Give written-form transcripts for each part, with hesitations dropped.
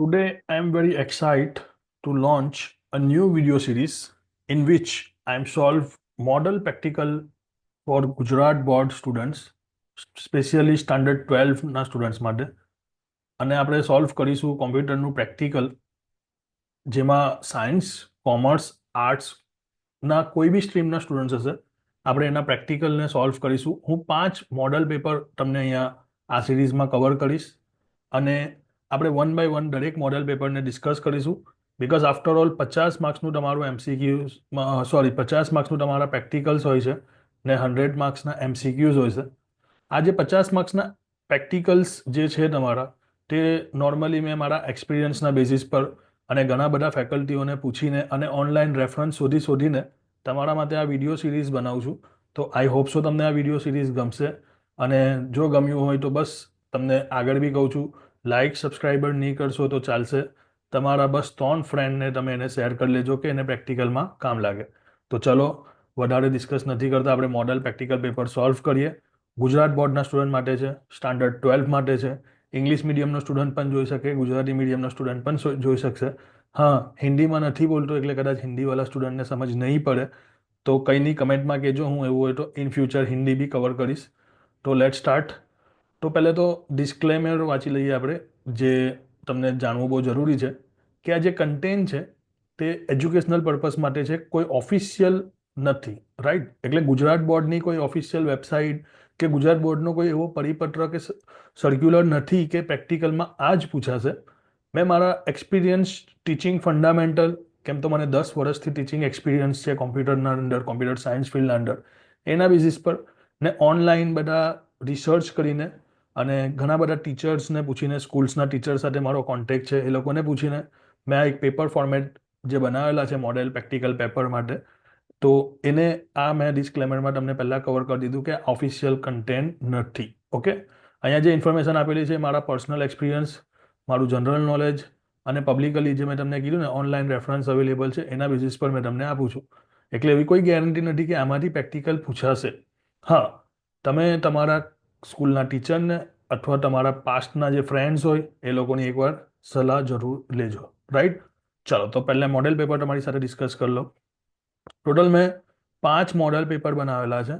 Today, I am very excited to launch a new video series in which I am solve model practical for Gujarat board students, specially standard 12ના students માટે. અને આપણે solve કરીશું કોમ્પ્યુટરનું practical, જેમાં science, commerce, આર્ટ્સના કોઈ બી સ્ટ્રીમના સ્ટુડન્ટ્સ હશે. આપણે એના પ્રેક્ટિકલને સોલ્વ કરીશું. હું 5 મોડલ પેપર તમને અહીંયા આ સિરીઝમાં કવર કરીશ અને આપણે વન બાય વન દરેક મોડેલ પેપરને ડિસ્કસ કરીશું. બિકોઝ આફ્ટર ઓલ 50 માર્ક્સનું તમારું એમસીક્યુઝ 50 માર્ક્સનું તમારા પ્રેક્ટિકલ્સ હોય છે ને 100 માર્ક્સના એમસીક્યુઝ હોય છે. આ જે 50 માર્ક્સના પ્રેક્ટિકલ્સ જે છે તમારા, તે નોર્મલી મેં મારા એક્સપિરિયન્સના બેઝિસ પર અને ઘણા બધા ફેકલ્ટીઓને પૂછીને અને ઓનલાઈન રેફરન્સ શોધીને તમારા માટે આ વિડીયો સિરીઝ બનાવું છું. તો આઈ હોપ સો તમને આ વિડીયો સિરીઝ ગમશે, અને જો ગમ્યું હોય તો બસ તમને આગળ બી કહું છું, લાઇક સબસ્ક્રાઈબર નહીં કરશો તો ચાલશે. તમારા બસ 3 ફ્રેન્ડને તમે એને શેર કરી લેજો કે એને પ્રેક્ટિકલમાં કામ લાગે. તો ચલો વધારે ડિસ્કસ નથી કરતા, આપણે મોડલ પ્રેક્ટિકલ પેપર સોલ્વ કરીએ. ગુજરાત બોર્ડના સ્ટુડન્ટ માટે છે, સ્ટાન્ડર્ડ 12 માટે છે. ઇંગ્લિશ મીડિયમનો સ્ટુડન્ટ પણ જોઈ શકે, ગુજરાતી મીડિયમનો સ્ટુડન્ટ પણ જોઈ શકશે. હા, હિન્દીમાં નથી બોલતો એટલે કદાચ હિન્દીવાળા સ્ટુડન્ટને સમજ નહીં પડે તો કંઈ નહીં, કમેન્ટમાં કહેજો. હું એવું હોય તો ઇન ફ્યુચર હિન્દી બી કવર કરીશ. તો લેટ સ્ટાર્ટ. તો પહેલાં તો ડિસ્ક્લેમર વાંચી લઈએ આપણે, જે તમને જાણવું બહુ જરૂરી છે કે આ જે કન્ટેન્ટ છે તે એજ્યુકેશનલ પર્પઝ માટે છે, કોઈ ઓફિશિયલ નથી. રાઈટ? એટલે ગુજરાત બોર્ડની કોઈ ઓફિશિયલ વેબસાઇટ કે ગુજરાત બોર્ડનો કોઈ એવો પરિપત્ર કે સર્ક્યુલર નથી કે પ્રેક્ટિકલમાં આ જ પૂછાશે. મેં મારા એક્સપિરિયન્સ ટીચિંગ ફંડામેન્ટલ, કેમ તો મને 10 વર્ષથી ટીચિંગ એક્સપિરિયન્સ છે કોમ્પ્યુટરના અંડર, કોમ્પ્યુટર સાયન્સ ફિલ્ડના અંડર, એના બેઝિસ પર ને ઓનલાઈન બધા રિસર્ચ કરીને અને ઘણા બધા ટીચર્સને પૂછીને, સ્કૂલ્સના ટીચર સાથે મારો કોન્ટેક્ટ છે, એ લોકોને પૂછીને મેં આ એક પેપર ફોર્મેટ જે બનાવેલા છે મોડેલ પ્રેક્ટિકલ પેપર માટે, તો એને આ મેં ડિસ્ક્લેમરમાં તમને પહેલાં કવર કરી દીધું કે ઓફિશિયલ કન્ટેન્ટ નથી. ઓકે, અહીંયા જે ઇન્ફોર્મેશન આપેલી છે મારા પર્સનલ એક્સપિરિયન્સ, મારું જનરલ નોલેજ અને પબ્લિકલી જે મેં તમને કીધું ને ઓનલાઈન રેફરન્સ અવેલેબલ છે, એના બેઝિસ પર મેં તમને આપું છું. એટલે એવી કોઈ ગેરંટી નથી કે આમાંથી પ્રેક્ટિકલ પૂછાશે. હા, તમે તમારા સ્કૂલના ટીચરને અથવા તમારા પાસ્ટના જે ફ્રેન્ડ્સ હોય એ લોકોની એકવાર સલાહ જરૂર લેજો. રાઈટ? ચાલો, તો પહેલાં મોડેલ પેપર તમારી સાથે ડિસ્કસ કરી લો. ટોટલ મેં 5 મોડલ પેપર બનાવેલા છે.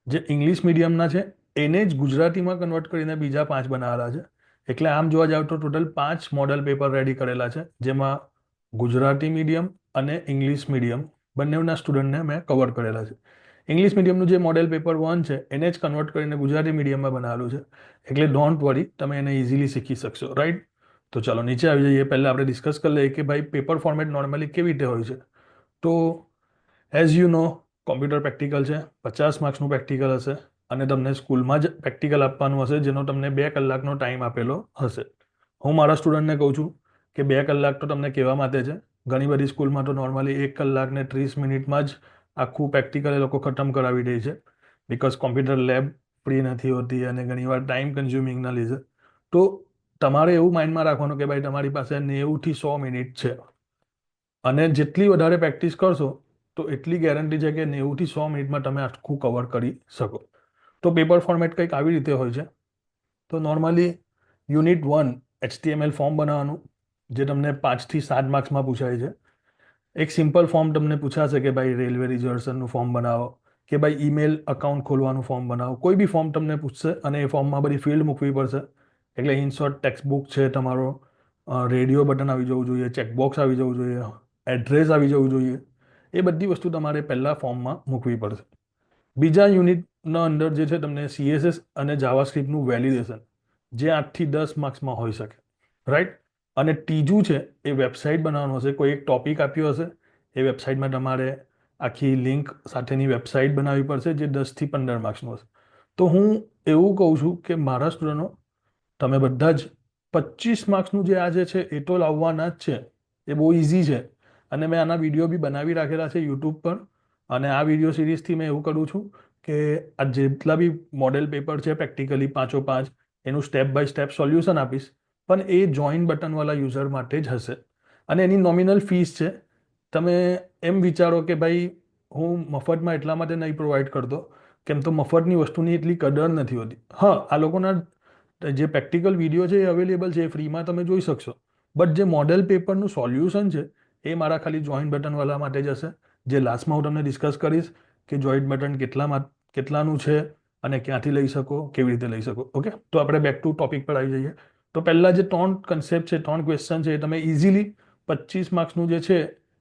જે ઇંગ્લિશ મીડિયમના છે એને જ ગુજરાતીમાં કન્વર્ટ કરીને બીજા 5 બનાવેલા છે. એટલે આમ જોવા જાવ તો ટોટલ 5 મોડલ પેપર રેડી કરેલા છે, જેમાં ગુજરાતી મીડિયમ અને ઇંગ્લિશ મીડિયમ બંનેના સ્ટુડન્ટને મેં કવર કરેલા છે. ઇંગ્લિશ મીડિયમનું જે મોડેલ પેપર 1 છે એને જ કન્વર્ટ કરીને ગુજરાતી મીડિયમમાં બનાવેલું છે. એટલે ડોન્ટ વરી, તમે એને ઇઝીલી શીખી શકશો. રાઈટ? તો ચાલો નીચે આવી જઈએ. પહેલાં આપણે ડિસ્કસ કરી લઈએ કે ભાઈ પેપર ફોર્મેટ નોર્મલી કેવી રીતે હોય છે. તો as you know, computer practical છે, 50 માર્ક્સનું પ્રેક્ટિકલ હશે અને તમને સ્કૂલમાં જ પ્રેક્ટિકલ આપવાનું હશે, જેનો તમને 2 કલાકનો ટાઈમ આપેલો હશે. હું મારા સ્ટુડન્ટને કહું છું કે 2 કલાક તો તમને કહેવા માટે છે. ઘણી બધી સ્કૂલમાં તો નોર્મલી 1 કલાક ને 30 મિનિટમાં જ આખું પ્રેક્ટિકલ એ લોકો ખતમ કરાવી દે છે, બિકોઝ કોમ્પ્યુટર લેબ ફ્રી નથી હોતી અને ઘણીવાર ટાઈમ કન્ઝ્યુમિંગના લીધે. તો તમારે એવું માઇન્ડમાં રાખવાનું કે ભાઈ તમારી પાસે 90 થી 100 મિનિટ છે, અને જેટલી વધારે પ્રેક્ટિસ કરશો તો એટલી ગેરંટી છે કે 90 થી 100 મિનિટમાં તમે આખું કવર કરી શકો. તો પેપર ફોર્મેટ કંઈક આવી રીતે હોય છે. તો નોર્મલી યુનિટ 1 HTML ફોર્મ બનાવવાનું, જે તમને 5 થી 7 માર્ક્સમાં પૂછાય છે. એક સિમ્પલ ફોર્મ તમને પૂછાશે કે ભાઈ રેલવે રિઝર્વેશનનું ફોર્મ બનાવો, કે ભાઈ ઈમેલ અકાઉન્ટ ખોલવાનું ફોર્મ બનાવો. કોઈ બી ફોર્મ તમને પૂછશે અને એ ફોર્મમાં બધી ફિલ્ડ મૂકવી પડશે. એટલે ઇન શોર્ટ ટેક્સ્ટબુક છે તમારો, રેડિયો બટન આવી જવું જોઈએ, ચેકબોક્સ આવી જવું જોઈએ, એડ્રેસ આવી જવું જોઈએ. એ બધી વસ્તુ તમારે પહેલાં ફોર્મમાં મૂકવી પડશે. બીજા યુનિટના અંદર જે છે તમને CSS અને જાવાસ્ક્રિપ્ટનું વેલિડેશન, જે 8 થી 10 માર્ક્સમાં હોઈ શકે. રાઈટ? અને ત્રીજું છે એ વેબસાઇટ બનાવવાનું હશે. કોઈ એક ટોપિક આપ્યો હશે, એ વેબસાઇટમાં તમારે આખી લિંક સાથેની વેબસાઇટ બનાવવી પડશે, જે 10 થી 15 માર્ક્સનું હશે. તો હું એવું કહું છું કે મારા સ્ટુડન્ટો, તમે બધા જ 25 માર્ક્સનું જે આ જે છે એ તો લાવવાના જ છે. એ બહુ ઇઝી છે અને મેં આના વિડીયો બી બનાવી રાખેલા છે યુટ્યુબ પર. અને આ વિડીયો સિરીઝથી મેં એવું કરું છું કે આ જેટલા બી મોડેલ પેપર છે પ્રેક્ટિકલી 5 એનું સ્ટેપ બાય સ્ટેપ સોલ્યુશન આપીશ, પણ એ જોઈન બટનવાળા યુઝર માટે જ હશે. અને એની નોમિનલ ફીસ છે. તમે એમ વિચારો કે ભાઈ હું મફતમાં એટલા માટે નહીં પ્રોવાઈડ કરતો, કેમ તો મફતની વસ્તુની એટલી કદર નથી હોતી. હા, આ લોકોના જે પ્રેક્ટિકલ વિડીયો છે એ અવેલેબલ છે, એ ફ્રીમાં તમે જોઈ શકશો. બટ જે મોડેલ પેપરનું સોલ્યુશન છે એ મારા ખાલી જોઈન્ટ બટનવાળા માટે જ હશે, જે લાસ્ટમાં હું તમને ડિસ્કસ કરીશ કે જોઈન્ટ બટન કેટલાનું છે અને ક્યાંથી લઈ શકો, કેવી રીતે લઈ શકો. ઓકે, તો આપણે બેક ટુ ટોપિક પર આવી જઈએ. તો પહેલા જે 3 કન્સેપ્ટ છે, 3 ક્વેશ્ચન છે, એ તમે ઇઝીલી 25 માર્ક્સનું જે છે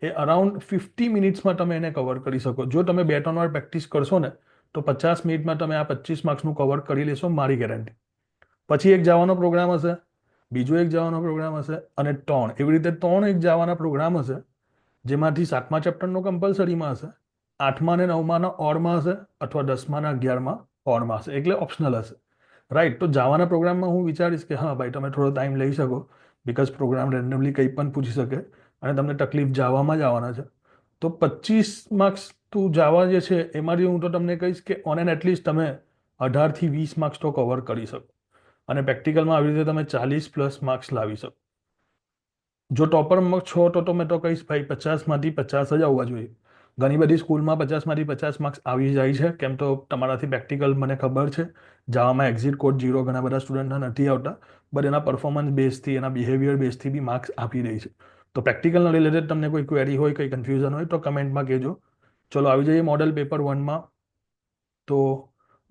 એ અરાઉન્ડ 50 મિનિટ્સમાં તમે એને કવર કરી શકો. જો તમે 2-3 વાર પ્રેક્ટિસ કરશો ને તો 50 મિનિટમાં તમે આ 25 માર્ક્સનું કવર કરી લેશો, મારી ગેરંટી. પછી એક જવાનો પ્રોગ્રામ હશે, બીજો એક જવાનો પ્રોગ્રામ હશે અને 3, એવી રીતે 3 એક જવાના પ્રોગ્રામ હશે, જેમાંથી 7મા ચેપ્ટરનો કમ્પલસરીમાં હશે, 8મા અને 9માના ઓડમાં હશે અથવા 10મા અને 11મા ઓડમાં હશે, એટલે ઓપ્શનલ હશે. રાઈટ. તો જાવાના પ્રોગ્રામમાં હું વિચારીશ કે હા ભાઈ તમે થોડો ટાઈમ લઈ શકો, બિકોઝ પ્રોગ્રામ રેન્ડમલી કંઈ પણ પૂછી શકે અને તમને તકલીફ જાવામાં જ આવવાના છે. તો 25 માર્ક્સ તું જાવા જે છે એમાંથી હું તો તમને કહીશ કે ઓન એન એટલીસ્ટ તમે 18 થી 20 માર્ક્સ તો કવર કરી શકો અને પ્રેક્ટિકલમાં આવી રીતે તમે 40+ માર્ક્સ લાવી શકો. જો ટોપરમાં છો તો મેં તો કહીશ ભાઈ 50માંથી 50 જ આવવા જોઈએ. ઘણી બધી સ્કૂલમાં 50માંથી 50 માર્ક્સ આવી જાય છે, કેમ તો તમારાથી પ્રેક્ટિકલ મને ખબર છે જાવામાં એક્ઝિટ કોડ 0 ઘણા બધા સ્ટુડન્ટના નથી આવતા, બટ એના પરફોર્મન્સ બેઝથી, એના બિહેવિયર બેઝથી બી માર્ક્સ આપી રહી છે. તો પ્રેક્ટિકલના રિલેટેડ તમને કોઈ ક્વેરી હોય, કંઈ કન્ફ્યુઝન હોય તો કમેન્ટમાં કહેજો. ચલો આવી જઈએ મોડલ પેપર 1માં. તો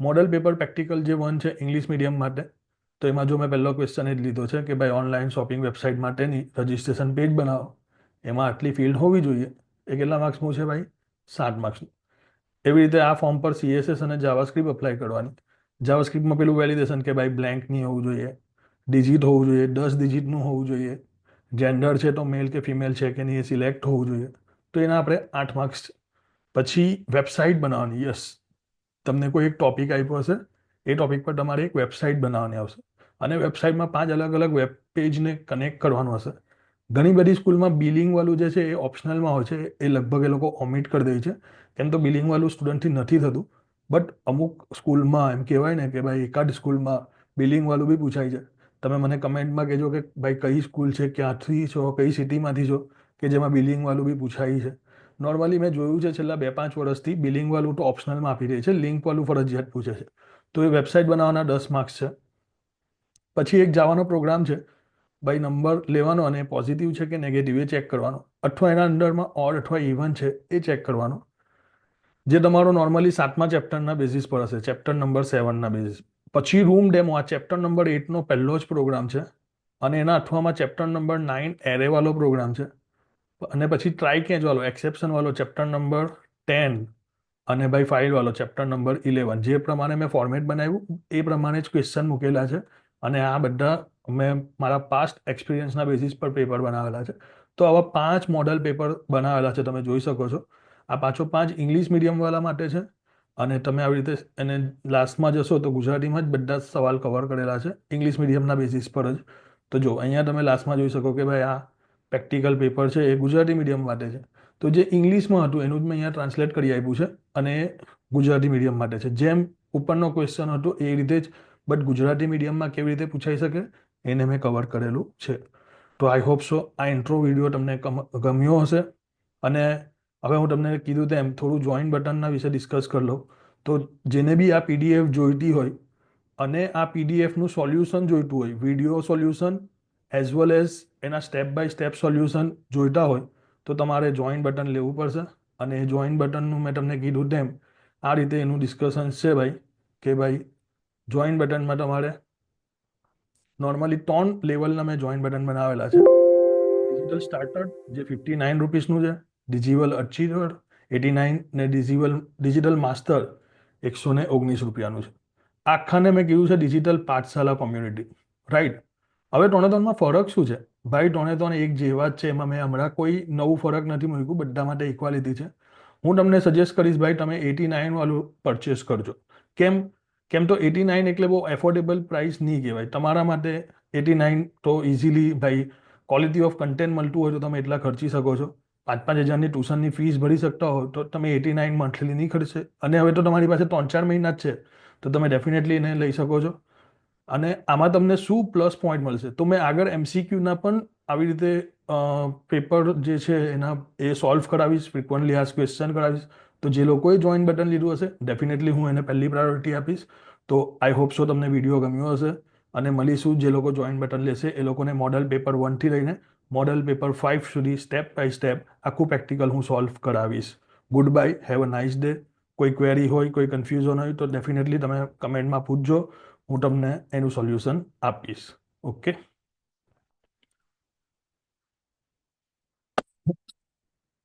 મોડલ પેપર પ્રેક્ટિકલ જે 1 છે ઇંગ્લિશ મીડિયમ માટે, તો એમાં જો મેં પહેલો ક્વેશ્ચન એ જ લીધો છે કે ભાઈ ઓનલાઈન શોપિંગ વેબસાઇટ માટેની રજિસ્ટ્રેશન પેજ બનાવો, એમાં આટલી ફિલ્ડ હોવી જોઈએ. એ કેટલા માર્ક્સનું છે ભાઈ? 7 માર્ક્સનું. એવી રીતે આ ફોર્મ પર CSS અને જાવાસ્ક્રિપ્ટ અપ્લાય કરવાની. જાવાસ્ક્રિપ્ટમાં પેલું વેલિડેશન કે ભાઈ બ્લેન્ક નહીં હોવું જોઈએ, ડિજિટ હોવું જોઈએ, 10 ડિજિટનું હોવું જોઈએ, જેન્ડર છે તો મેલ કે ફિમેલ છે કે નહીં એ સિલેક્ટ હોવું જોઈએ. તો એના આપણે 8 માર્ક્સ છે. પછી વેબસાઇટ બનાવવાની. યસ, તમને કોઈ એક ટોપિક આપ્યો હશે, એ ટોપિક પર તમારે એક વેબસાઇટ બનાવવાની આવશે અને વેબસાઇટમાં 5 અલગ અલગ વેબ પેજને કનેક્ટ કરવાનું હશે. ઘણી બધી સ્કૂલમાં બિલિંગ વાળું જે છે એ ઓપ્શનલમાં હોય છે, એ લગભગ એ લોકો ઓમિટ કરી દે છે, કેમ તો બિલિંગ વાળું સ્ટુડન્ટથી નથી થતું. બટ અમુક સ્કૂલમાં એમ કહેવાય ને કે ભાઈ એકાદ સ્કૂલમાં બિલિંગ વાળું બી પૂછાય છે. તમે મને કમેન્ટમાં કહેજો કે ભાઈ કઈ સ્કૂલ છે, ક્યાંથી છો, કઈ સિટીમાંથી છો કે જેમાં બિલિંગ વાળું બી પૂછાય છે. નોર્મલી મેં જોયું છે છેલ્લા 2-5 વર્ષથી બિલિંગ વાળું તો ઓપ્શનલમાં આપી રહી છે, લિંક વાળું ફરજિયાત પૂછે છે. તો એ વેબસાઇટ બનાવવાના 10 માર્ક્સ છે. પછી એક જવાનો પ્રોગ્રામ છે ભાઈ, નંબર લેવાનો અને પોઝિટિવ છે કે નેગેટિવ એ ચેક કરવાનો, અથવા એના અંડરમાં ઓડ અથવા ઇવન છે એ ચેક કરવાનો, જે તમારો નોર્મલી 7મા ચેપ્ટરના બેઝિસ પર હશે, ચેપ્ટર નંબર 7ના બેઝિસ. પછી રૂમ ડેમો, આ ચેપ્ટર નંબર 8નો પહેલો જ પ્રોગ્રામ છે અને એના અથવામાં ચેપ્ટર નંબર 9 એરે વાળો પ્રોગ્રામ છે. અને પછી ટ્રાય કેચ વાળો, એક્સેપ્શન વાળો ચેપ્ટર નંબર 10 અને ભાઈ ફાઇલ વાળો ચેપ્ટર નંબર 11. જે પ્રમાણે મેં ફોર્મેટ બનાવ્યું એ પ્રમાણે જ ક્વેશ્ચન મૂકેલા છે અને આ બધા મેં મારા પાસ્ટ એક્સપિરિયન્સના બેઝિસ પર પેપર બનાવેલા છે. તો આવા 5 મોડલ પેપર બનાવેલા છે, તમે જોઈ શકો છો. આ 5 ઇંગ્લિશ મીડિયમવાળા માટે છે અને તમે આવી રીતે એને લાસ્ટમાં જશો તો ગુજરાતીમાં જ બધા સવાલ કવર કરેલા છે, ઇંગ્લિશ મીડિયમના બેઝિસ પર જ. તો જો અહીંયા તમે લાસ્ટમાં જોઈ શકો કે ભાઈ આ પ્રેક્ટિકલ પેપર છે એ ગુજરાતી મીડિયમ માટે છે. તો જે ઇંગ્લિશમાં હતું એનું જ મેં અહીંયા ટ્રાન્સલેટ કરી આપ્યું છે અને ગુજરાતી મીડિયમ માટે છે. જેમ ઉપરનો ક્વેશ્ચન હતો એ રીતે જ, બટ ગુજરાતી મીડિયમમાં કેવી રીતે પૂછાઈ શકે એને મેં કવર કરેલું છે. તો આઈ હોપ સો આ ઇન્ટ્રો વિડીયો તમને ગમ્યો હશે. અને હવે હું તમને કીધું તેમ થોડું જોઈન્ટ બટનના વિશે ડિસ્કસ કરી લઉં. તો જેને બી આ PDF જોઈતી હોય અને આ PDFનું સોલ્યુશન જોઈતું હોય, video solution as well as એના સ્ટેપ બાય સ્ટેપ સોલ્યુશન જોઈતા હોય, તો તમારે જોઈન્ટ બટન લેવું પડશે. અને એ જોઈન્ટ બટનનું મેં તમને કીધું તેમ આ રીતે એનું ડિસ્કશન છે ભાઈ, કે ભાઈ જોઈન્ટ બટનમાં તમારે નોર્મલી 3 લેવલના મેં જોઈન્ટ બટન બનાવેલા છે. ડિજિટલ સ્ટાર્ટર જે 59 રૂપીસનું છે, ડિજિટલ અચીવર 89 ને ડિજિટલ માસ્ટર 119 રૂપિયાનું છે. આખાને મેં કીધું છે ડિજિટલ પાઠશાલા કોમ્યુનિટી. રાઈટ. હવે ટોણેતોનમાં ફરક શું છે ભાઈ? ટોણેતોન એક જેવા જ છે, એમાં મેં હમણાં કોઈ નવું ફરક નથી મૂક્યું, બધા માટે ઇક્વાલિટી છે. હું તમને સજેસ્ટ કરીશ ભાઈ તમે 89 વાળું પરચેસ કરજો. કેમ? કેમ તો 89 એટલે બહુ એફોર્ડેબલ પ્રાઇસ નહીં કહેવાય તમારા માટે. 89 તો ઇઝીલી ભાઈ ક્વોલિટી ઓફ કન્ટેન્ટ મળતું હોય તો તમે એટલા ખર્ચી શકો છો. 5-5 હજારની ટ્યુશનની ફીસ ભરી શકતા હો તો તમે 89 મંથલી નહીં ખર્ચે. અને હવે તો તમારી પાસે 3-4 મહિના જ છે, તો તમે ડેફિનેટલી એને લઈ શકો છો. અને આમાં તમને શું પ્લસ પોઈન્ટ મળશે? તો મેં આગળ MCQના પણ આવી રીતે પેપર જે છે એના એ સોલ્વ કરાવીશ, ફ્રિકવન્ટલી આસ્ક ક્વેશ્ચન કરાવીશ. તો જે લોકોએ જોઈન્ટ બટન લીધું હશે ડેફિનેટલી હું એને પહેલી પ્રાયોરિટી આપીશ. તો આઈ હોપ સો તમને વિડીયો ગમ્યો હશે. અને મળીશું જે લોકો જોઈન્ટ બટન લેશે એ લોકોને મોડલ પેપર 1થી લઈને મોડલ પેપર 5 સુધી સ્ટેપ બાય સ્ટેપ આખું પ્રેક્ટિકલ હું સોલ્વ કરાવીશ. Good bye, have a nice day. કોઈ ક્વેરી હોય, કોઈ કન્ફ્યુઝન હોય તો ડેફિનેટલી તમે કમેન્ટમાં પૂછજો, હું તમને એનું સોલ્યુશન આપીશ. ઓકે.